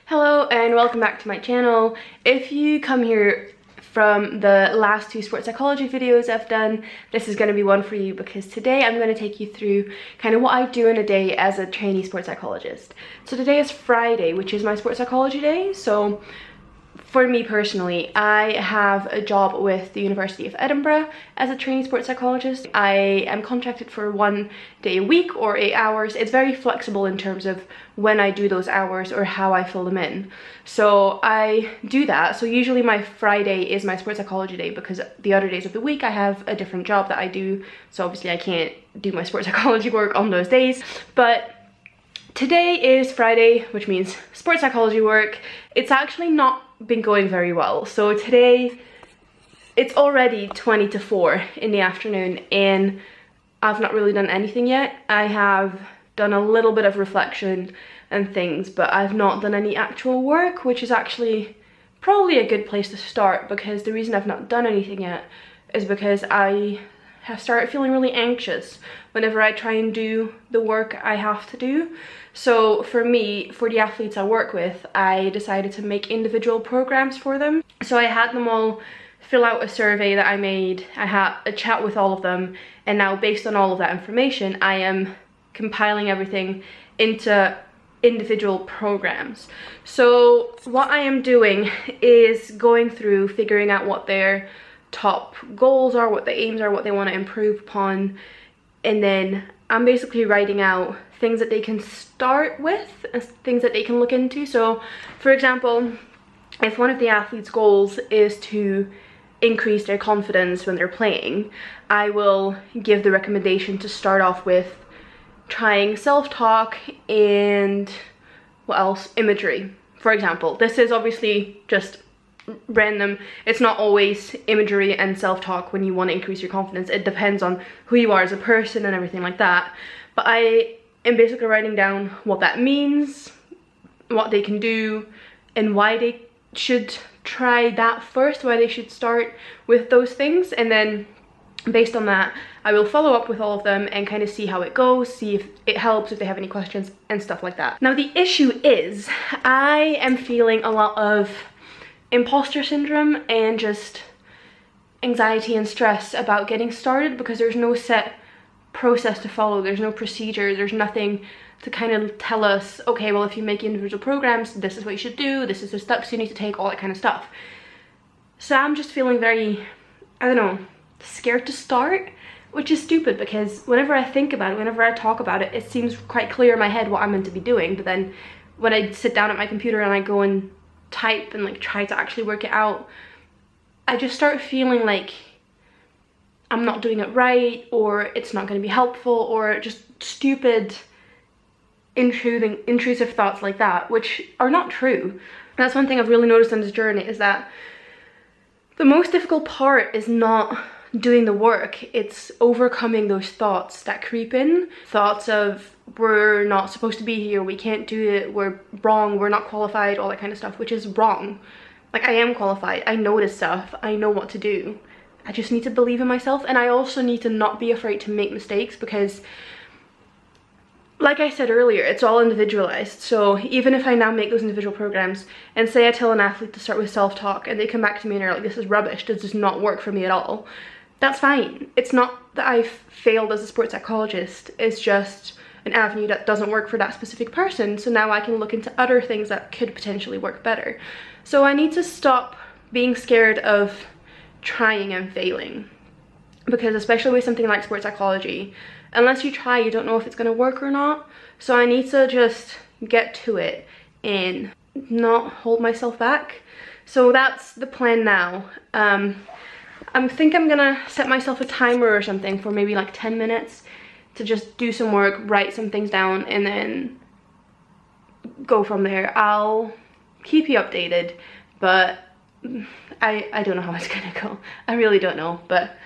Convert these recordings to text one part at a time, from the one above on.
Hello and welcome back to my channel. If you come here from the last two sports psychology videos I've done, this is going to be one for you because today I'm going to take you through kind of what I do in a day as a trainee sports psychologist. So today is Friday, which is my sports psychology day. So for me personally, I have a job with the University of Edinburgh as a trainee sports psychologist. I am contracted for 1 day a week or 8 hours. It's very flexible in terms of when I do those hours or how I fill them in. So I do that. So usually my Friday is my sports psychology day because the other days of the week I have a different job that I do. So obviously I can't do my sports psychology work on those days. But today is Friday, which means sports psychology work. It's actually not been going very well. So today it's already 20 to 4 in the afternoon and I've not really done anything yet. I have done a little bit of reflection and things, but I've not done any actual work, which is actually probably a good place to start, because the reason I've not done anything yet is because I have started feeling really anxious whenever I try and do the work I have to do. So for me, for the athletes I work with, I decided to make individual programs for them. So I had them all fill out a survey that I made. I had a chat with all of them, and now based on all of that information, I am compiling everything into individual programs. So what I am doing is going through figuring out what their top goals are, what the aims are, what they want to improve upon, and then I'm basically writing out things that they can start with and things that they can look into. So for example, if one of the athletes' goals is to increase their confidence when they're playing, I will give the recommendation to start off with trying self-talk and what else? Imagery, for example. This is obviously just random. It's not always imagery and self-talk when you want to increase your confidence. It depends on who you are as a person and everything like that. But I am basically writing down what that means, what they can do, and why they should try that first, why they should start with those things. And then based on that, I will follow up with all of them and kind of see how it goes, see if it helps, if they have any questions and stuff like that. Now the issue is I am feeling a lot of imposter syndrome and just anxiety and stress about getting started because there's no set process to follow, there's no procedure, there's nothing to kind of tell us, okay, well, if you make individual programs, this is what you should do, this is the steps you need to take, all that kind of stuff. So I'm just feeling very, I don't know, scared to start, which is stupid because whenever I think about it, whenever I talk about it, it seems quite clear in my head what I'm meant to be doing, but then when I sit down at my computer and I go and type and like try to actually work it out, I just start feeling like I'm not doing it right, or it's not going to be helpful, or just stupid intrusive thoughts like that, which are not true. That's one thing I've really noticed on this journey, is that the most difficult part is not doing the work, it's overcoming those thoughts that creep in. Thoughts of we're not supposed to be here, we can't do it, we're wrong, we're not qualified, all that kind of stuff, which is wrong. Like, I am qualified, I know this stuff, I know what to do. I just need to believe in myself, and I also need to not be afraid to make mistakes because, like I said earlier, it's all individualized. So even if I now make those individual programs and say I tell an athlete to start with self-talk and they come back to me and they're like, this is rubbish, this does not work for me at all, that's fine. It's not that I've failed as a sports psychologist, it's just an avenue that doesn't work for that specific person. So now I can look into other things that could potentially work better. So I need to stop being scared of trying and failing, because especially with something like sports psychology, unless you try, you don't know if it's going to work or not. So I need to just get to it and not hold myself back. So that's the plan now. I think I'm gonna set myself a timer or something for maybe like 10 minutes to just do some work, write some things down, and then go from there. I'll keep you updated, but I don't know how it's gonna go. I really don't know, but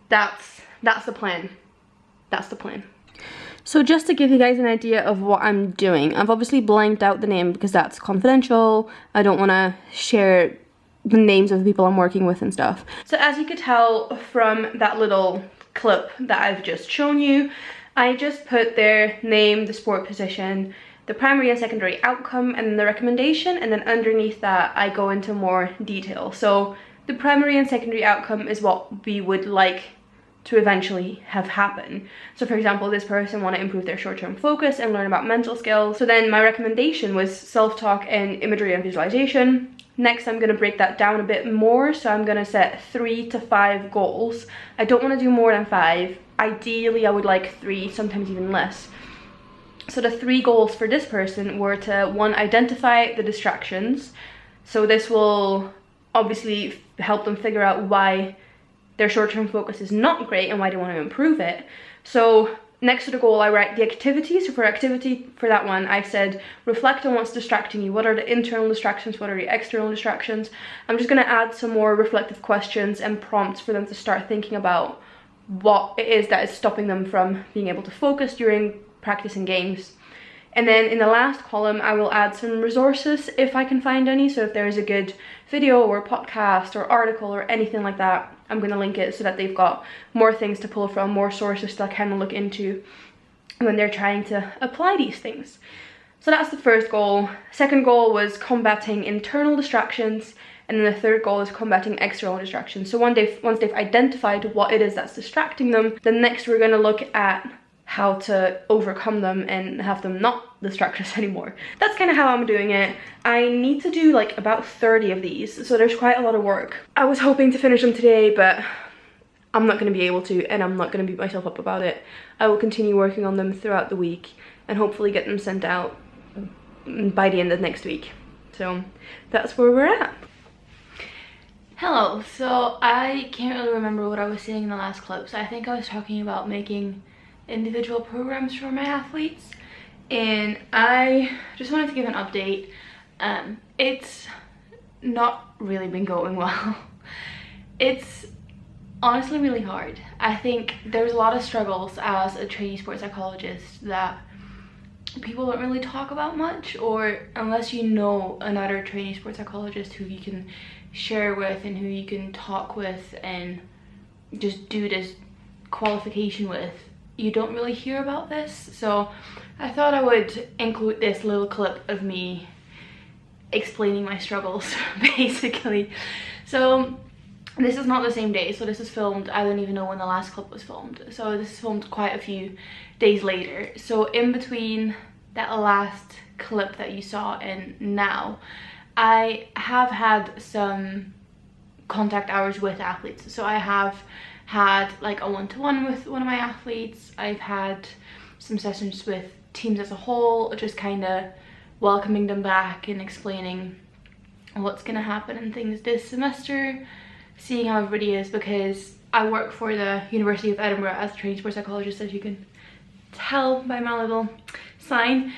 that's the plan. That's the plan. So just to give you guys an idea of what I'm doing, I've obviously blanked out the name because that's confidential. I don't want to share the names of the people I'm working with and stuff. So as you could tell from that little clip that I've just shown you, I just put their name, the sport position, the primary and secondary outcome, and then the recommendation, and then underneath that I go into more detail. So the primary and secondary outcome is what we would like to eventually have happen. So for example, this person want to improve their short-term focus and learn about mental skills. So then my recommendation was self-talk and imagery and visualization. Next, I'm going to break that down a bit more. So I'm going to set 3 to 5 goals. I don't want to do more than 5. Ideally, I would like 3, sometimes even less. So the 3 goals for this person were to, 1, identify the distractions. So this will obviously help them figure out why their short-term focus is not great and why they want to improve it. So next to the goal, I write the activity. So for activity, for that one, I said, reflect on what's distracting you. What are the internal distractions? What are the external distractions? I'm just going to add some more reflective questions and prompts for them to start thinking about what it is that is stopping them from being able to focus during practice and games. And then in the last column, I will add some resources if I can find any. So if there is a good video or podcast or article or anything like that, I'm going to link it so that they've got more things to pull from, more sources to kind of look into when they're trying to apply these things. So that's the first goal. Second goal was combating internal distractions. And then the third goal is combating external distractions. So once they've identified what it is that's distracting them, then next we're going to look at how to overcome them and have them not distract us anymore. That's kind of how I'm doing it. I need to do like about 30 of these, so there's quite a lot of work. I was hoping to finish them today, but I'm not going to be able to, and I'm not going to beat myself up about it. I will continue working on them throughout the week and hopefully get them sent out by the end of next week. So that's where we're at. Hello, so I can't really remember what I was saying in the last clip. So I think I was talking about making individual programs for my athletes, and I just wanted to give an update. It's not really been going well. It's honestly really hard. I think there's a lot of struggles as a trainee sports psychologist that people don't really talk about much, or unless you know another trainee sports psychologist who you can share with and who you can talk with and just do this qualification with, you don't really hear about this. So I thought I would include this little clip of me explaining my struggles basically. So this is not the same day, so this is filmed, I don't even know when the last clip was filmed, so this is filmed quite a few days later. So in between that last clip that you saw and now, I have had some contact hours with athletes. So I have had like a one-to-one with one of my athletes. I've had some sessions with teams as a whole, just kind of welcoming them back and explaining what's going to happen and things this semester, seeing how everybody is, because I work for the University of Edinburgh as a trainee sports psychologist, as you can tell by my little sign.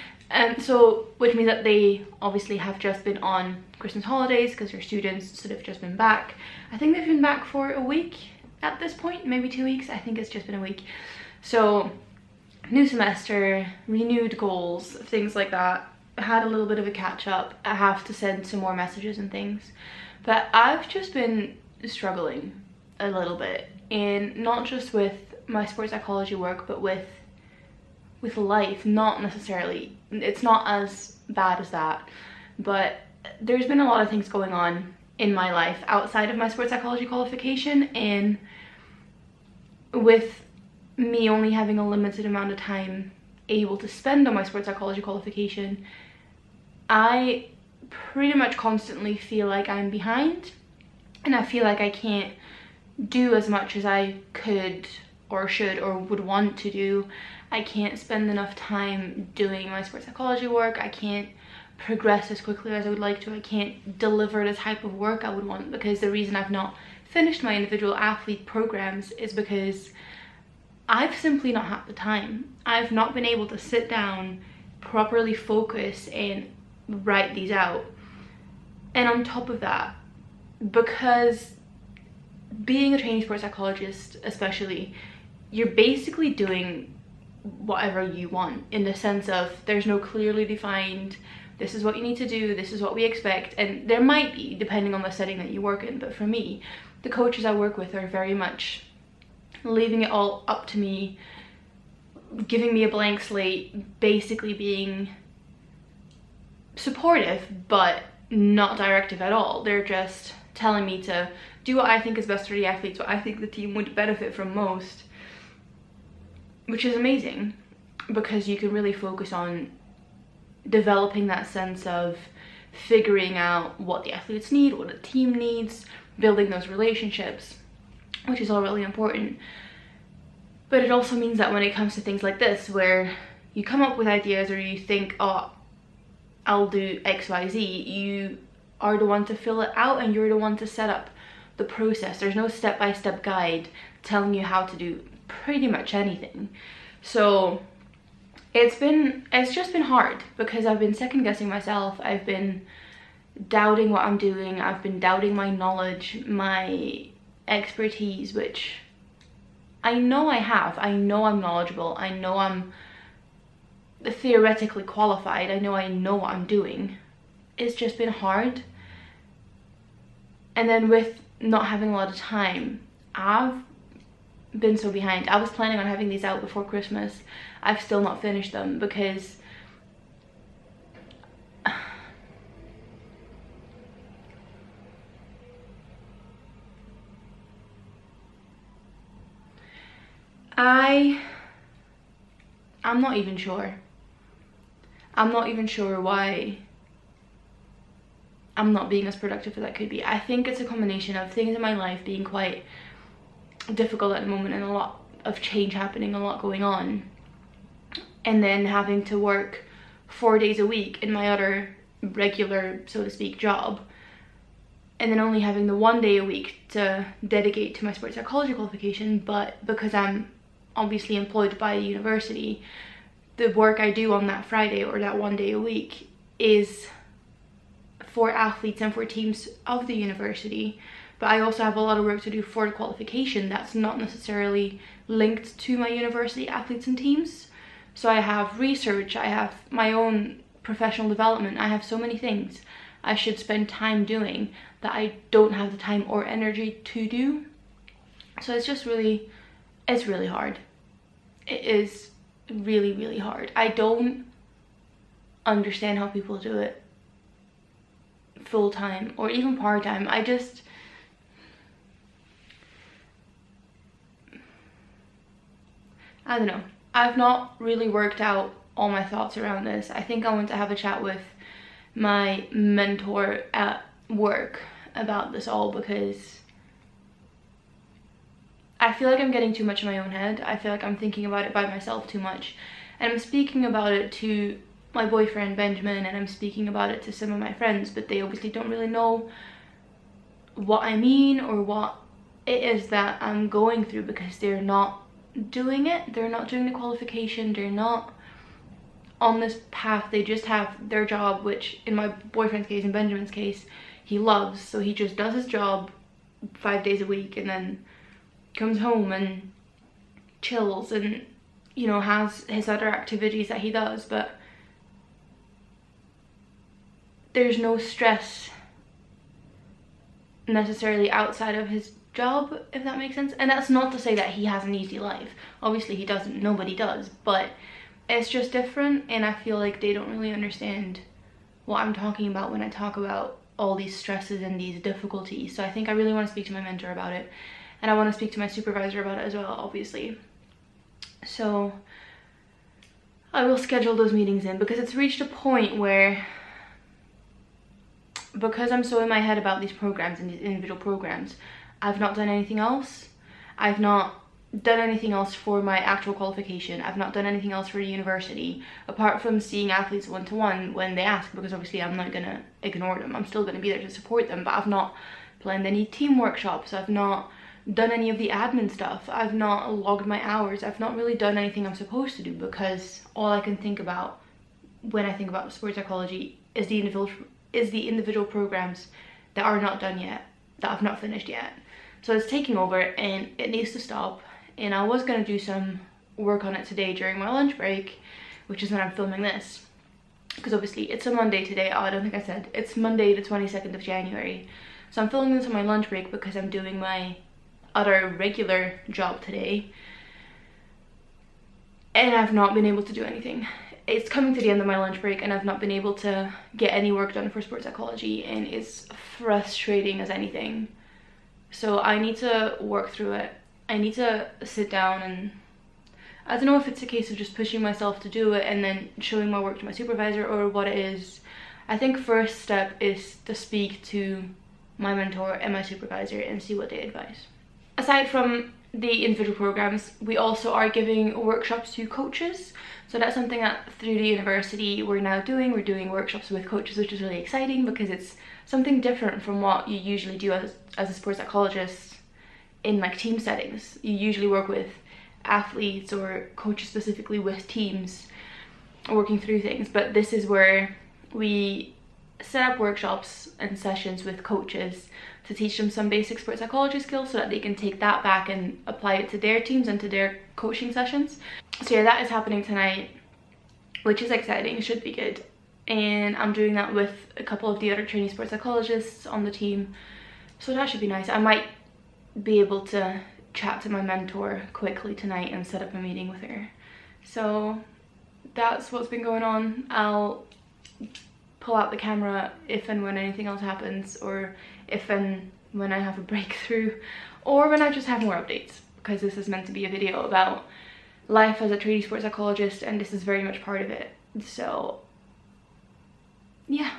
So which means that they obviously have just been on Christmas holidays because they're students, so they've just been back. I think they've been back for a week at this point, maybe 2 weeks. I think it's just been a week. So new semester, renewed goals, things like that. I had a little bit of a catch up. I have to send some more messages and things, but I've just been struggling a little bit, and not just with my sports psychology work, but with life. Not necessarily, it's not as bad as that, but there's been a lot of things going on in my life outside of my sports psychology qualification, and with me only having a limited amount of time able to spend on my sports psychology qualification, I pretty much constantly feel like I'm behind, and I feel like I can't do as much as I could or should or would want to do. I can't spend enough time doing my sports psychology work. I can't progress as quickly as I would like to. I can't deliver the type of work I would want, because the reason I've not finished my individual athlete programs is because I've simply not had the time. I've not been able to sit down, properly focus, and write these out. And on top of that, because being a trainee sports psychologist especially, you're basically doing whatever you want, in the sense of there's no clearly defined, this is what you need to do, this is what we expect. And there might be, depending on the setting that you work in, but for me, the coaches I work with are very much leaving it all up to me, giving me a blank slate, basically being supportive, but not directive at all. They're just telling me to do what I think is best for the athletes, what I think the team would benefit from most, which is amazing because you can really focus on developing that sense of figuring out what the athletes need, what the team needs, building those relationships, which is all really important. But it also means that when it comes to things like this, where you come up with ideas or you think, oh, I'll do XYZ, you are the one to fill it out and you're the one to set up the process. There's no step-by-step guide telling you how to do pretty much anything. So it's just been hard because I've been second-guessing myself. I've been doubting what I'm doing. I've been doubting my knowledge, my expertise, which I know I have. I know I'm knowledgeable. I know I'm theoretically qualified. I know what I'm doing. It's just been hard. And then with not having a lot of time, I've been so behind. I was planning on having these out before Christmas. I've still not finished them because I'm not even sure. I'm not even sure why I'm not being as productive as I could be. I think it's a combination of things in my life being quite difficult at the moment and a lot of change happening, a lot going on, and then having to work 4 days a week in my other regular, so to speak, job, and then only having the 1 day a week to dedicate to my sports psychology qualification. But because I'm obviously employed by a university, the work I do on that Friday or that 1 day a week is for athletes and for teams of the university. But I also have a lot of work to do for the qualification that's not necessarily linked to my university athletes and teams. So I have research, I have my own professional development, I have so many things I should spend time doing that I don't have the time or energy to do. So it's just really, it's really hard. It is really, really hard. I don't understand how people do it full-time or even part-time. I don't know. I've not really worked out all my thoughts around this. I think I want to have a chat with my mentor at work about this all because I feel like I'm getting too much in my own head. I feel like I'm thinking about it by myself too much. And I'm speaking about it to my boyfriend Benjamin, and I'm speaking about it to some of my friends, but they obviously don't really know what I mean or what it is that I'm going through because they're not doing it. They're not doing the qualification. They're not on this path. They just have their job, which in my boyfriend's case, in Benjamin's case, he loves. So he just does his job 5 days a week and then comes home and chills and, you know, has his other activities that he does. But there's no stress necessarily outside of his job, if that makes sense. And that's not to say that he has an easy life. Obviously he doesn't, nobody does, but it's just different, and I feel like they don't really understand what I'm talking about when I talk about all these stresses and these difficulties. So I think I really want to speak to my mentor about it, and I want to speak to my supervisor about it as well, obviously. So I will schedule those meetings in because it's reached a point where, because I'm so in my head about these programs and these individual programs, I've not done anything else. I've not done anything else for my actual qualification. I've not done anything else for the university, apart from seeing athletes one-to-one when they ask, because obviously I'm not gonna ignore them. I'm still gonna be there to support them, but I've not planned any team workshops. I've not done any of the admin stuff. I've not logged my hours. I've not really done anything I'm supposed to do because all I can think about when I think about sports psychology is the individual programs that are not done yet, that I've not finished yet. So it's taking over and it needs to stop. And I was gonna do some work on it today during my lunch break, which is when I'm filming this. Because obviously it's a Monday today. Oh, I don't think I said. It's Monday the 22nd of January. So I'm filming this on my lunch break because I'm doing my other regular job today. And I've not been able to do anything. it's coming to the end of my lunch break and I've not been able to get any work done for sports psychology, and it's frustrating as anything. So I need to work through it. I need to sit down, and I don't know if it's a case of just pushing myself to do it and then showing my work to my supervisor or what it is. I think first step is to speak to my mentor and my supervisor and see what they advise. Aside from the individual programs, we also are giving workshops to coaches. So that's something that through the university we're now doing. We're doing workshops with coaches, which is really exciting because it's something different from what you usually do as a sports psychologist in like team settings. You usually work with athletes or coaches specifically with teams working through things, but this is where we set up workshops and sessions with coaches to teach them some basic sports psychology skills so that they can take that back and apply it to their teams and to their coaching sessions. So yeah, that is happening tonight, which is exciting. It should be good. And I'm doing that with a couple of the other trainee sports psychologists on the team, so that should be nice. I might be able to chat to my mentor quickly tonight and set up a meeting with her. So that's what's been going on. I'll pull out the camera if and when anything else happens, or if and when I have a breakthrough, or when I just have more updates, because this is meant to be a video about life as a trainee sports psychologist and this is very much part of it. So yeah.